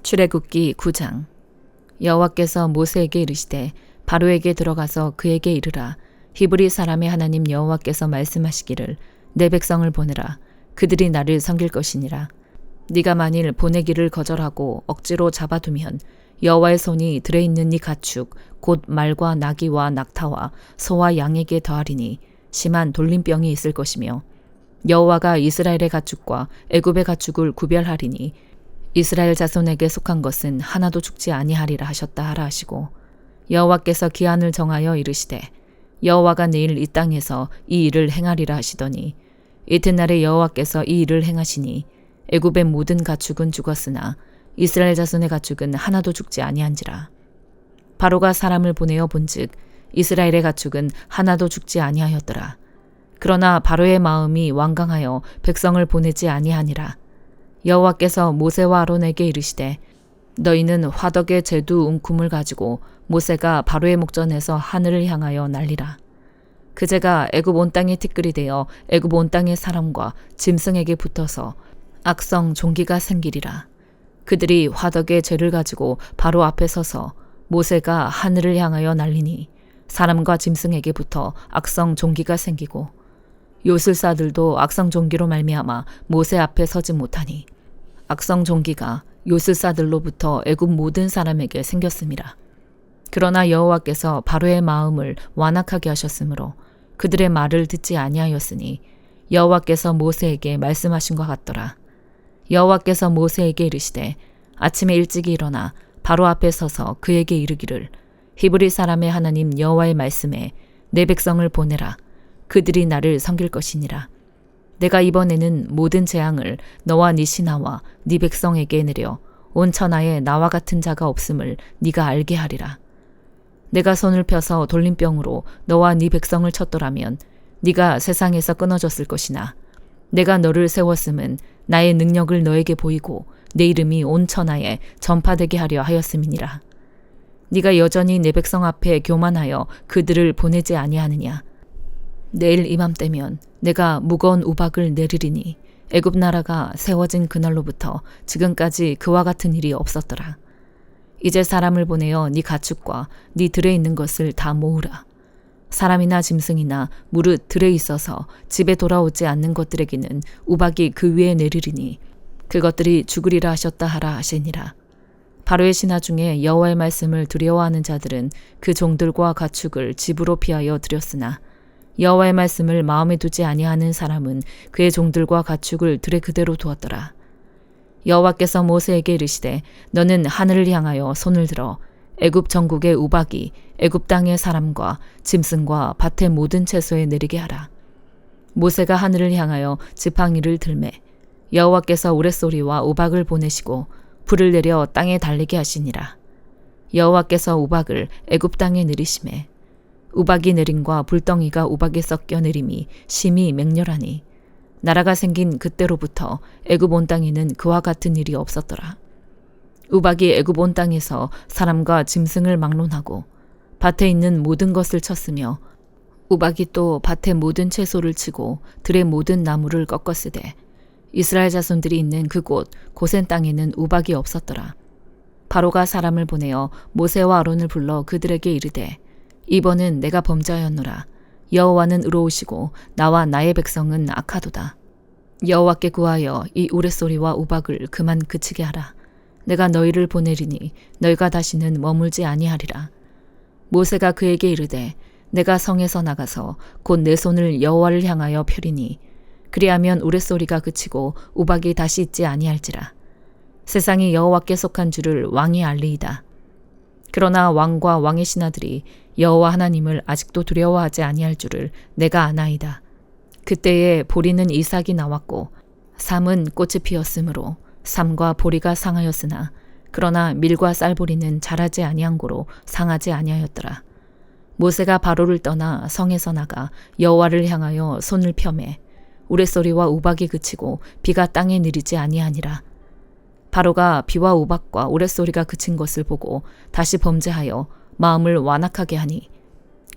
출애굽기 9장. 여호와께서 모세에게 이르시되 바로에게 들어가서 그에게 이르라. 히브리 사람의 하나님 여호와께서 말씀하시기를 내 백성을 보내라. 그들이 나를 섬길 것이니라. 네가 만일 보내기를 거절하고 억지로 잡아두면 여호와의 손이 들에 있는 네 가축 곧 말과 나귀와 낙타와 소와 양에게 더하리니 심한 돌림병이 있을 것이며 여호와가 이스라엘의 가축과 애굽의 가축을 구별하리니 이스라엘 자손에게 속한 것은 하나도 죽지 아니하리라 하셨다 하라 하시고, 여호와께서 기한을 정하여 이르시되 여호와가 내일 이 땅에서 이 일을 행하리라 하시더니 이튿날에 여호와께서 이 일을 행하시니 애굽의 모든 가축은 죽었으나 이스라엘 자손의 가축은 하나도 죽지 아니한지라. 바로가 사람을 보내어 본즉 이스라엘의 가축은 하나도 죽지 아니하였더라. 그러나 바로의 마음이 완강하여 백성을 보내지 아니하니라. 여호와께서 모세와 아론에게 이르시되 너희는 화덕의 제두 웅큼을 가지고 모세가 바로의 목전에서 하늘을 향하여 날리라. 그 재가 애굽 온 땅에 티끌이 되어 애굽 온 땅의 사람과 짐승에게 붙어서 악성 종기가 생기리라. 그들이 화덕의 재를 가지고 바로 앞에 서서 모세가 하늘을 향하여 날리니 사람과 짐승에게 붙어 악성 종기가 생기고 요술사들도 악성 종기로 말미암아 모세 앞에 서지 못하니 악성 종기가 요술사들로부터 애굽 모든 사람에게 생겼음이라. 그러나 여호와께서 바로의 마음을 완악하게 하셨으므로 그들의 말을 듣지 아니하였으니 여호와께서 모세에게 말씀하신 것 같더라. 여호와께서 모세에게 이르시되 아침에 일찍이 일어나 바로 앞에 서서 그에게 이르기를 히브리 사람의 하나님 여호와의 말씀에 내 백성을 보내라. 그들이 나를 섬길 것이니라. 내가 이번에는 모든 재앙을 너와 네 신하와 네 백성에게 내려 온 천하에 나와 같은 자가 없음을 네가 알게 하리라. 내가 손을 펴서 돌림병으로 너와 네 백성을 쳤더라면 네가 세상에서 끊어졌을 것이나 내가 너를 세웠음은 나의 능력을 너에게 보이고 내 이름이 온 천하에 전파되게 하려 하였음이니라. 네가 여전히 내 백성 앞에 교만하여 그들을 보내지 아니하느냐. 내일 이맘때면 내가 무거운 우박을 내리리니 애굽 나라가 세워진 그날로부터 지금까지 그와 같은 일이 없었더라. 이제 사람을 보내어 네 가축과 네 들에 있는 것을 다 모으라. 사람이나 짐승이나 무릇 들에 있어서 집에 돌아오지 않는 것들에게는 우박이 그 위에 내리리니 그것들이 죽으리라 하셨다 하라 하시니라. 바로의 신하 중에 여호와의 말씀을 두려워하는 자들은 그 종들과 가축을 집으로 피하여 들였으나 여호와의 말씀을 마음에 두지 아니하는 사람은 그의 종들과 가축을 들에 그대로 두었더라. 여호와께서 모세에게 이르시되 너는 하늘을 향하여 손을 들어 애굽 전국의 우박이 애굽 땅의 사람과 짐승과 밭의 모든 채소에 내리게 하라. 모세가 하늘을 향하여 지팡이를 들매 여호와께서 우레소리와 우박을 보내시고 불을 내려 땅에 달리게 하시니라. 여호와께서 우박을 애굽 땅에 내리시매 우박이 내림과 불덩이가 우박에 섞여 내림이 심히 맹렬하니 나라가 생긴 그때로부터 애굽 온 땅에는 그와 같은 일이 없었더라. 우박이 애굽 온 땅에서 사람과 짐승을 막론하고 밭에 있는 모든 것을 쳤으며 우박이 또 밭의 모든 채소를 치고 들의 모든 나무를 꺾었으되 이스라엘 자손들이 있는 그곳 고센 땅에는 우박이 없었더라. 바로가 사람을 보내어 모세와 아론을 불러 그들에게 이르되 이번은 내가 범죄하였노라. 여호와는 의로우시고 나와 나의 백성은 악하도다. 여호와께 구하여 이 우레소리와 우박을 그만 그치게 하라. 내가 너희를 보내리니 너희가 다시는 머물지 아니하리라. 모세가 그에게 이르되 내가 성에서 나가서 곧 내 손을 여호와를 향하여 펴리니 그리하면 우레소리가 그치고 우박이 다시 있지 아니할지라. 세상이 여호와께 속한 줄을 왕이 알리이다. 그러나 왕과 왕의 신하들이 여호와 하나님을 아직도 두려워하지 아니할 줄을 내가 아나이다. 그때에 보리는 이삭이 나왔고 삼은 꽃이 피었으므로 삼과 보리가 상하였으나 그러나 밀과 쌀보리는 자라지 아니한 고로 상하지 아니하였더라. 모세가 바로를 떠나 성에서 나가 여호와를 향하여 손을 펴매 우레소리와 우박이 그치고 비가 땅에 내리지 아니하니라. 바로가 비와 우박과 우레소리가 그친 것을 보고 다시 범죄하여 마음을 완악하게 하니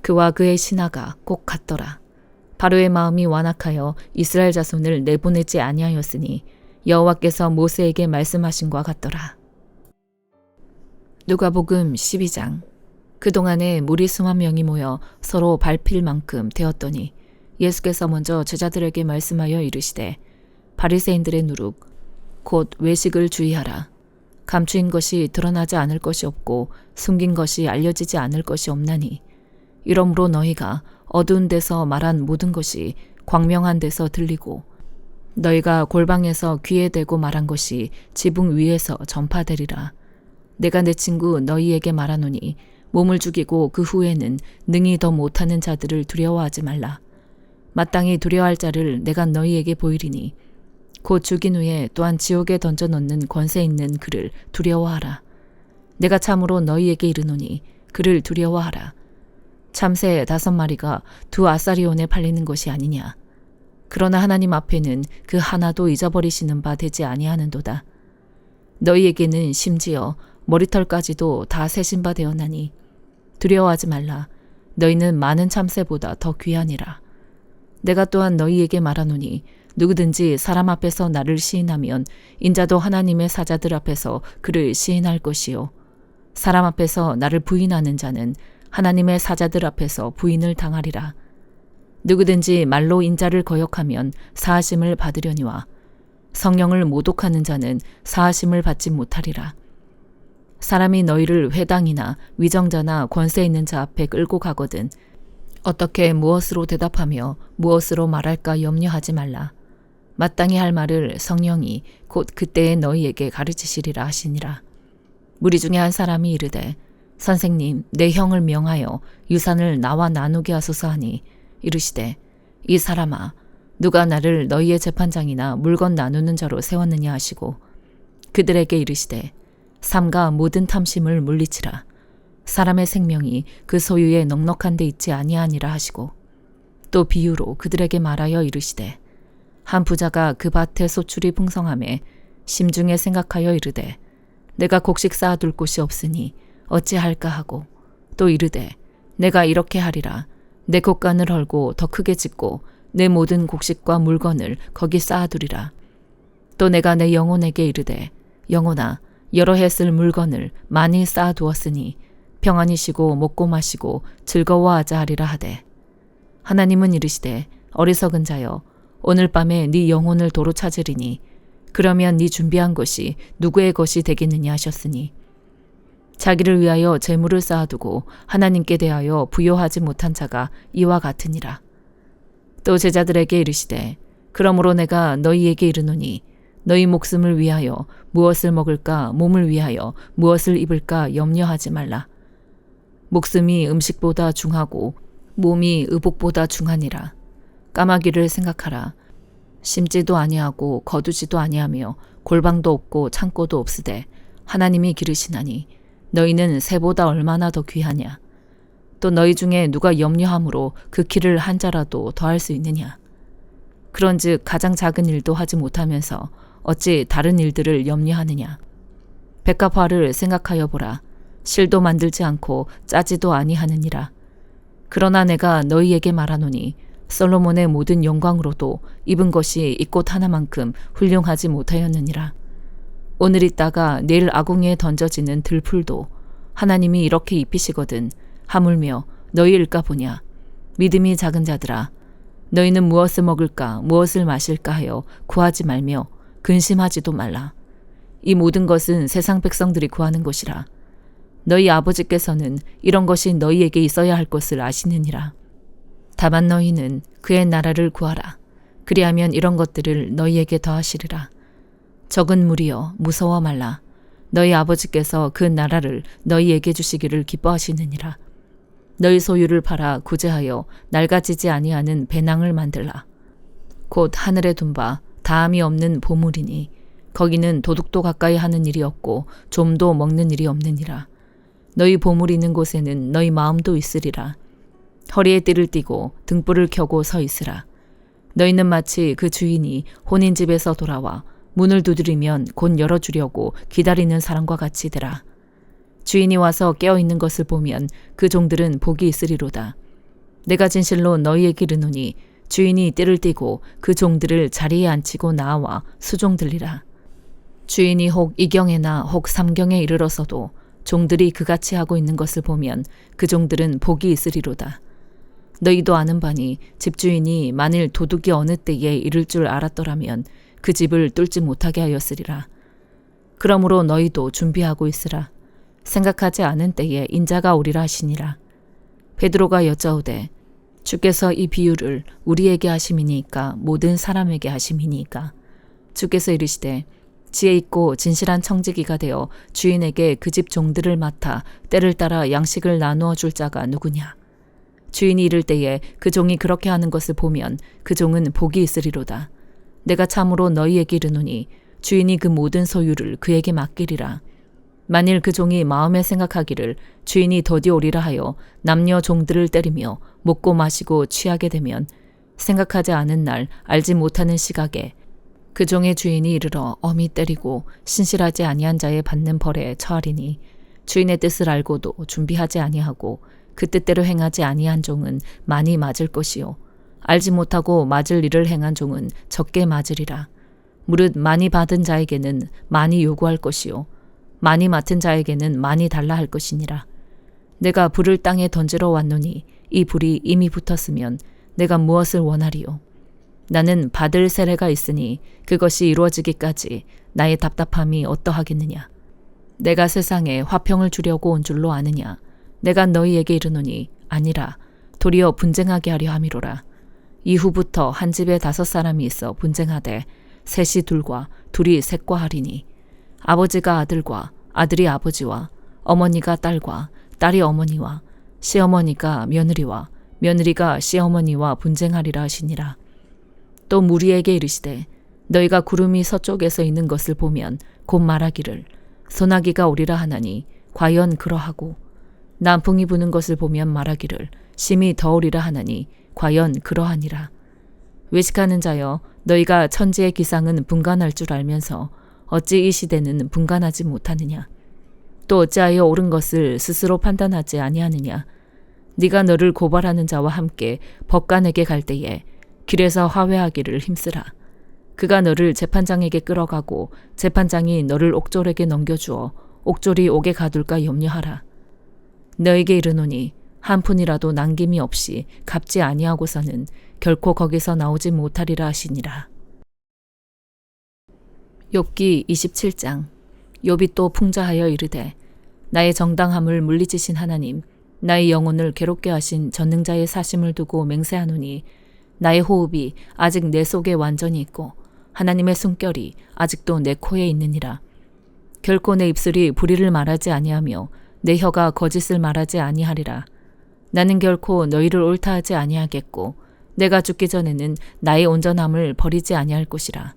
그와 그의 신하가 꼭 같더라. 바로의 마음이 완악하여 이스라엘 자손을 내보내지 아니하였으니 여호와께서 모세에게 말씀하신 것 같더라. 누가복음 12장. 그동안에 무리 수만 명이 모여 서로 밟힐 만큼 되었더니 예수께서 먼저 제자들에게 말씀하여 이르시되 바리새인들의 누룩 곧 외식을 주의하라. 감추인 것이 드러나지 않을 것이 없고 숨긴 것이 알려지지 않을 것이 없나니 이러므로 너희가 어두운 데서 말한 모든 것이 광명한 데서 들리고 너희가 골방에서 귀에 대고 말한 것이 지붕 위에서 전파되리라. 내가 내 친구 너희에게 말하노니 몸을 죽이고 그 후에는 능히 더 못하는 자들을 두려워하지 말라. 마땅히 두려워할 자를 내가 너희에게 보이리니 곧 죽인 후에 또한 지옥에 던져 넣는 권세 있는 그를 두려워하라. 내가 참으로 너희에게 이르노니 그를 두려워하라. 참새 5마리가 2아사리온에 팔리는 것이 아니냐. 그러나 하나님 앞에는 그 하나도 잊어버리시는 바 되지 아니하는도다. 너희에게는 심지어 머리털까지도 다 세신 바 되었나니 두려워하지 말라. 너희는 많은 참새보다 더 귀하니라. 내가 또한 너희에게 말하노니 누구든지 사람 앞에서 나를 시인하면 인자도 하나님의 사자들 앞에서 그를 시인할 것이요 사람 앞에서 나를 부인하는 자는 하나님의 사자들 앞에서 부인을 당하리라. 누구든지 말로 인자를 거역하면 사하심을 받으려니와 성령을 모독하는 자는 사하심을 받지 못하리라. 사람이 너희를 회당이나 위정자나 권세 있는 자 앞에 끌고 가거든 어떻게 무엇으로 대답하며 무엇으로 말할까 염려하지 말라. 마땅히 할 말을 성령이 곧 그때에 너희에게 가르치시리라 하시니라. 무리 중에 한 사람이 이르되 선생님 내 형을 명하여 유산을 나와 나누게 하소서 하니 이르시되 이 사람아 누가 나를 너희의 재판장이나 물건 나누는 자로 세웠느냐 하시고 그들에게 이르시되 삼가 모든 탐심을 물리치라. 사람의 생명이 그 소유에 넉넉한 데 있지 아니하니라 하시고 또 비유로 그들에게 말하여 이르시되 한 부자가 그 밭에 소출이 풍성함에 심중에 생각하여 이르되 내가 곡식 쌓아둘 곳이 없으니 어찌할까 하고 또 이르되 내가 이렇게 하리라. 내 곡간을 헐고 더 크게 짓고 내 모든 곡식과 물건을 거기 쌓아두리라. 또 내가 내 영혼에게 이르되 영혼아 여러 해 쓸 물건을 많이 쌓아두었으니 평안히 쉬고 먹고 마시고 즐거워하자 하리라 하되 하나님은 이르시되 어리석은 자여 오늘 밤에 네 영혼을 도로 찾으리니 그러면 네 준비한 것이 누구의 것이 되겠느냐 하셨으니 자기를 위하여 재물을 쌓아두고 하나님께 대하여 부요하지 못한 자가 이와 같으니라. 또 제자들에게 이르시되 그러므로 내가 너희에게 이르노니 너희 목숨을 위하여 무엇을 먹을까 몸을 위하여 무엇을 입을까 염려하지 말라. 목숨이 음식보다 중하고 몸이 의복보다 중하니라. 까마귀를 생각하라. 심지도 아니하고 거두지도 아니하며 골방도 없고 창고도 없으되 하나님이 기르시나니 너희는 새보다 얼마나 더 귀하냐. 또 너희 중에 누가 염려함으로 그 키를 한 자라도 더할 수 있느냐. 그런즉 가장 작은 일도 하지 못하면서 어찌 다른 일들을 염려하느냐. 백합화를 생각하여 보라. 실도 만들지 않고 짜지도 아니하느니라. 그러나 내가 너희에게 말하노니 솔로몬의 모든 영광으로도 입은 것이 이 꽃 하나만큼 훌륭하지 못하였느니라. 오늘 있다가 내일 아궁이에 던져지는 들풀도 하나님이 이렇게 입히시거든 하물며 너희일까 보냐. 믿음이 작은 자들아 너희는 무엇을 먹을까 무엇을 마실까 하여 구하지 말며 근심하지도 말라. 이 모든 것은 세상 백성들이 구하는 것이라. 너희 아버지께서는 이런 것이 너희에게 있어야 할 것을 아시느니라. 다만 너희는 그의 나라를 구하라. 그리하면 이런 것들을 너희에게 더하시리라. 적은 무리여 무서워 말라. 너희 아버지께서 그 나라를 너희에게 주시기를 기뻐하시느니라. 너희 소유를 팔아 구제하여 낡아지지 아니하는 배낭을 만들라. 곧 하늘에 둔 바 다함이 없는 보물이니 거기는 도둑도 가까이 하는 일이 없고 좀도 먹는 일이 없느니라. 너희 보물 있는 곳에는 너희 마음도 있으리라. 허리에 띠를 띠고 등불을 켜고 서 있으라. 너희는 마치 그 주인이 혼인집에서 돌아와 문을 두드리면 곧 열어주려고 기다리는 사람과 같이 되라. 주인이 와서 깨어있는 것을 보면 그 종들은 복이 있으리로다. 내가 진실로 너희에게 이르노니 주인이 띠를 띠고 그 종들을 자리에 앉히고 나와 수종 들리라. 주인이 혹 2경에나 혹 3경에 이르러서도 종들이 그같이 하고 있는 것을 보면 그 종들은 복이 있으리로다. 너희도 아는 바니 집주인이 만일 도둑이 어느 때에 이를 줄 알았더라면 그 집을 뚫지 못하게 하였으리라. 그러므로 너희도 준비하고 있으라. 생각하지 않은 때에 인자가 오리라 하시니라. 베드로가 여짜오되 주께서 이 비유를 우리에게 하심이니까 모든 사람에게 하심이니까. 주께서 이르시되 지혜 있고 진실한 청지기가 되어 주인에게 그 집 종들을 맡아 때를 따라 양식을 나누어 줄 자가 누구냐. 주인이 이를 때에 그 종이 그렇게 하는 것을 보면 그 종은 복이 있으리로다. 내가 참으로 너희에게 이르노니 주인이 그 모든 소유를 그에게 맡기리라. 만일 그 종이 마음에 생각하기를 주인이 더디 오리라 하여 남녀 종들을 때리며 먹고 마시고 취하게 되면 생각하지 않은 날 알지 못하는 시각에 그 종의 주인이 이르러 엄히 때리고 신실하지 아니한 자의 받는 벌에 처하리니 주인의 뜻을 알고도 준비하지 아니하고 그 뜻대로 행하지 아니한 종은 많이 맞을 것이요 알지 못하고 맞을 일을 행한 종은 적게 맞으리라. 무릇 많이 받은 자에게는 많이 요구할 것이요 많이 맡은 자에게는 많이 달라 할 것이니라. 내가 불을 땅에 던지러 왔노니 이 불이 이미 붙었으면 내가 무엇을 원하리요. 나는 받을 세례가 있으니 그것이 이루어지기까지 나의 답답함이 어떠하겠느냐. 내가 세상에 화평을 주려고 온 줄로 아느냐. 내가 너희에게 이르노니 아니라 도리어 분쟁하게 하려 함이로라. 이후부터 한 집에 5사람이 있어 분쟁하되 셋이 둘과 둘이 셋과 하리니 아버지가 아들과 아들이 아버지와 어머니가 딸과 딸이 어머니와 시어머니가 며느리와 며느리가 시어머니와 분쟁하리라 하시니라. 또 무리에게 이르시되 너희가 구름이 서쪽에서 있는 것을 보면 곧 말하기를 소나기가 오리라 하나니 과연 그러하고 남풍이 부는 것을 보면 말하기를 심히 더우리라 하나니 과연 그러하니라. 외식하는 자여 너희가 천지의 기상은 분간할 줄 알면서 어찌 이 시대는 분간하지 못하느냐. 또 어찌하여 옳은 것을 스스로 판단하지 아니하느냐. 네가 너를 고발하는 자와 함께 법관에게 갈 때에 길에서 화해하기를 힘쓰라. 그가 너를 재판장에게 끌어가고 재판장이 너를 옥졸에게 넘겨주어 옥졸이 옥에 가둘까 염려하라. 너에게 이르노니 한 푼이라도 남김이 없이 갚지 아니하고서는 결코 거기서 나오지 못하리라 하시니라. 욥기 27장. 욥이 또 풍자하여 이르되 나의 정당함을 물리치신 하나님, 나의 영혼을 괴롭게 하신 전능자의 사심을 두고 맹세하노니 나의 호흡이 아직 내 속에 완전히 있고 하나님의 숨결이 아직도 내 코에 있느니라. 결코 내 입술이 불의를 말하지 아니하며 내 혀가 거짓을 말하지 아니하리라. 나는 결코 너희를 옳다하지 아니하겠고 내가 죽기 전에는 나의 온전함을 버리지 아니할 것이라.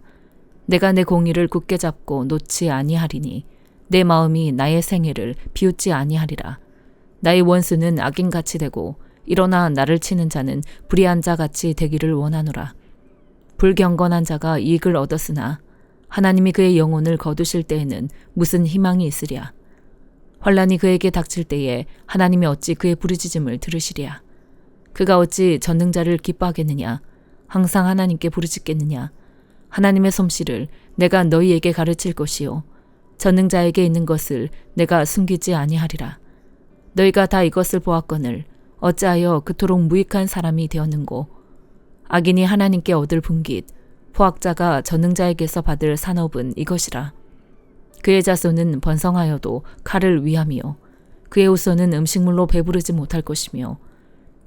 내가 내 공의를 굳게 잡고 놓지 아니하리니 내 마음이 나의 생애를 비웃지 아니하리라. 나의 원수는 악인같이 되고 일어나 나를 치는 자는 불의한 자같이 되기를 원하노라. 불경건한 자가 이익을 얻었으나 하나님이 그의 영혼을 거두실 때에는 무슨 희망이 있으랴. 환란이 그에게 닥칠 때에 하나님이 어찌 그의 부르짖음을 들으시랴. 그가 어찌 전능자를 기뻐하겠느냐. 항상 하나님께 부르짖겠느냐. 하나님의 솜씨를 내가 너희에게 가르칠 것이요 전능자에게 있는 것을 내가 숨기지 아니하리라. 너희가 다 이것을 보았거늘 어찌하여 그토록 무익한 사람이 되었는고. 악인이 하나님께 얻을 분깃 포악자가 전능자에게서 받을 산업은 이것이라. 그의 자손은 번성하여도 칼을 위함이요 그의 후손은 음식물로 배부르지 못할 것이며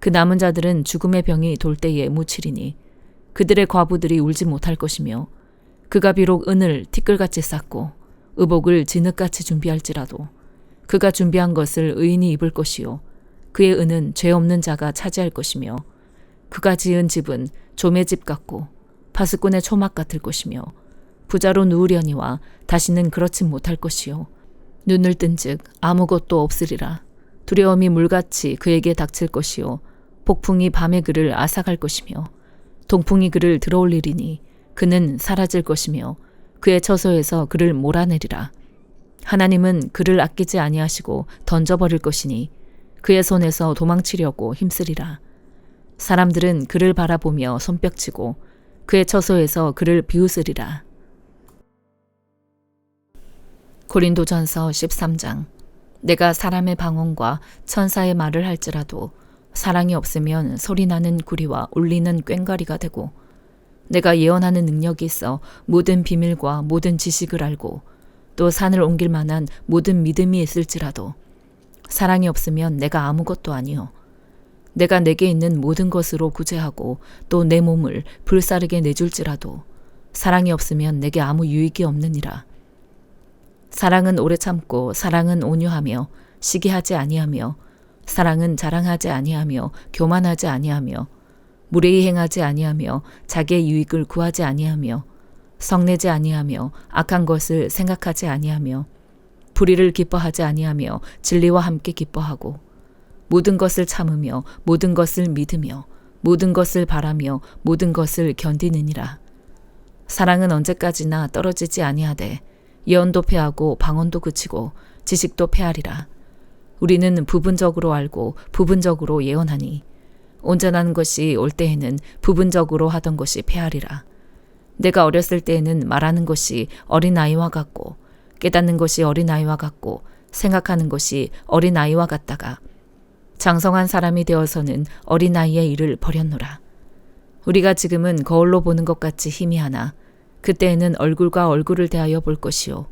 그 남은 자들은 죽음의 병이 돌 때에 묻히리니 그들의 과부들이 울지 못할 것이며 그가 비록 은을 티끌같이 쌓고 의복을 진흙같이 준비할지라도 그가 준비한 것을 의인이 입을 것이요 그의 은은 죄 없는 자가 차지할 것이며 그가 지은 집은 조매 집 같고 파수꾼의 초막 같을 것이며 부자로 누우려니와 다시는 그렇지 못할 것이요 눈을 뜬즉 아무것도 없으리라. 두려움이 물같이 그에게 닥칠 것이요 폭풍이 밤에 그를 앗아갈 것이며 동풍이 그를 들어올리리니 그는 사라질 것이며 그의 처소에서 그를 몰아내리라. 하나님은 그를 아끼지 아니하시고 던져버릴 것이니 그의 손에서 도망치려고 힘쓰리라. 사람들은 그를 바라보며 손뼉치고 그의 처소에서 그를 비웃으리라. 고린도전서 13장. 내가 사람의 방언과 천사의 말을 할지라도 사랑이 없으면 소리나는 구리와 울리는 꽹과리가 되고, 내가 예언하는 능력이 있어 모든 비밀과 모든 지식을 알고 또 산을 옮길 만한 모든 믿음이 있을지라도 사랑이 없으면 내가 아무것도 아니요. 내가 내게 있는 모든 것으로 구제하고 또 내 몸을 불사르게 내줄지라도 사랑이 없으면 내게 아무 유익이 없느니라. 사랑은 오래 참고 사랑은 온유하며 시기하지 아니하며 사랑은 자랑하지 아니하며 교만하지 아니하며 무례히 행하지 아니하며 자기의 유익을 구하지 아니하며 성내지 아니하며 악한 것을 생각하지 아니하며 불의를 기뻐하지 아니하며 진리와 함께 기뻐하고 모든 것을 참으며 모든 것을 믿으며 모든 것을 바라며 모든 것을 견디느니라. 사랑은 언제까지나 떨어지지 아니하되 예언도 패하고 방언도 그치고 지식도 패하리라. 우리는 부분적으로 알고 부분적으로 예언하니 온전한 것이 올 때에는 부분적으로 하던 것이 패하리라. 내가 어렸을 때에는 말하는 것이 어린아이와 같고 깨닫는 것이 어린아이와 같고 생각하는 것이 어린아이와 같다가 장성한 사람이 되어서는 어린아이의 일을 버렸노라. 우리가 지금은 거울로 보는 것 같이 희미하나 그때에는 얼굴과 얼굴을 대하여 볼 것이요.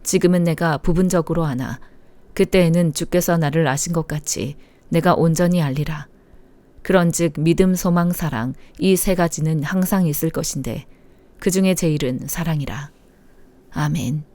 지금은 내가 부분적으로 아나 그때에는 주께서 나를 아신 것 같이 내가 온전히 알리라. 그런즉 믿음, 소망, 사랑 이 세 가지는 항상 있을 것인데 그 중에 제일은 사랑이라. 아멘.